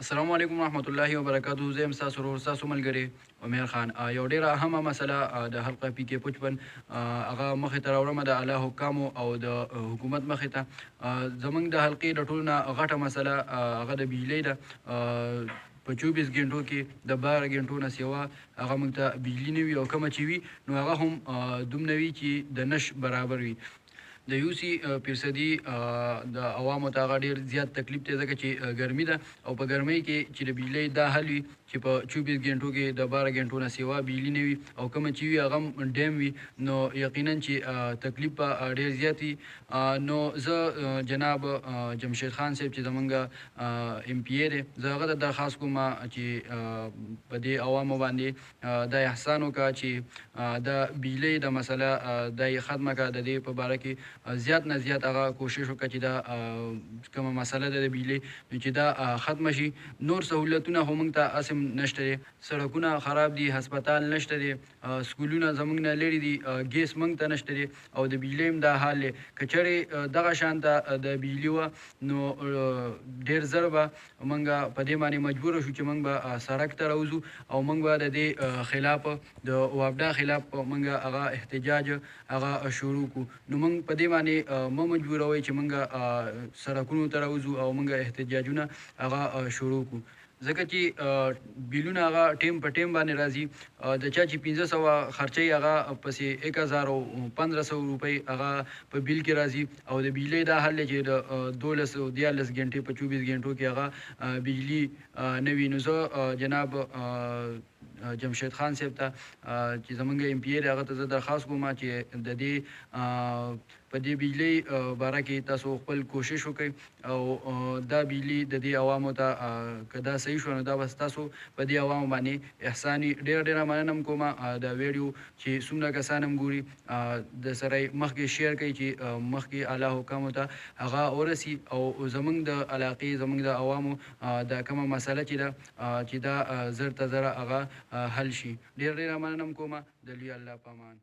السلام علیکم ورحمۃ اللہ وبرکاتہ. زه یم ستاسو ورور ستاسو ملګری عمیر خان. یو ډېره اهمه مسله د حلقه پی کې 55 هغه مخې ته راوړمه د اعلی حکامو او د حکومت مخې ته. زموږ د حلقې د ټولو نه غټه مسله هغه د بجلۍ ده. په 24 غنټو کې د 12 غنټو نه سیوا هغه موږ ته بجلي نه وي او کومه چې وي نو هغه هم دومره وي چې د نش برابر وي. د یو سی فیصدي د عوامو ته هغه ډېر زیات تکلیف دی ځکه چې ګرمي ده او په ګرمۍ کې چې د بجلۍ دا حل وي چې په 24 غنټو کې د 12 غنټو نه سیوا بجلي نه وي او کومه چې وي هغه هم ډیم وي نو یقینا چې تکلیف به ډېر زیات وي. نو زه جناب جمشید خان صاحب چې زمونږ ایم پی ای دی زه هغه ته درخواست کوم چې په دې عوامو باندې دا احسان وکړه چې د بجلۍ د مسله دا یې ختمه کړه. د دې په باره کې زیات نه زیات هغه کوشش وکړه چې دا کومه مسله ده د بجلۍ نو چې دا ختمه شي. نور سهولتونه خو موږ ته هسې نشته دی، سړکونه خراب دي، هسپتال نشته دی، سکولونه زموږ نه لرې دي، ګیس موږ ته نشته دی او د بجلۍ هم دا حال دی. که چېرې دغه شانته د بجلي وه نو ډېر زر به موږ په دې باندې مجبوره شو چې موږ به سړک ته راوځو او موږ به د دې خلاف د واپډا خلاف موږ هغه احتجاج هغه شروع کړو. نو موږ په دې باندې مه مجبوروئ چې موږ سړکونو ته راوځو او موږ احتجاجونه هغه شروع کړو ځکه چې بیلونه هغه ټیم په ټیم باندې راځي. د چا چې 1500 خرچوي هغه پسې 1000 او 1500 روپۍ هغه په بیل کې راځي او د بجلۍ دا حل دی چې د 12 او 13 غنټې په 24 غنټو کې هغه بجلي نه وي. نو زه جناب جمشید خان صاحب ته چې زمونږ ایم پی ای دی هغه ته زه درخواست کوم چې د دې په دې بجلۍ باره کې تاسو خپل کوشش وکړئ او دا بجلي د دې عوامو ته که دا صحیح شو نو دا به ستاسو په دې عوامو باندې احسان وي. ډېره مننه هم کوم دا ویډیو چې څومره کسان هم ګوري د سره یې مخکې شیر کوي چې مخکې اعلی حکامو ته هغه ورسي او زموږ د علاقې زموږ د عوامو دا کومه مسله چې ده چې دا زر ته زره هغه حل شي. ډېره مننه هم کوم د لوی الله په امان.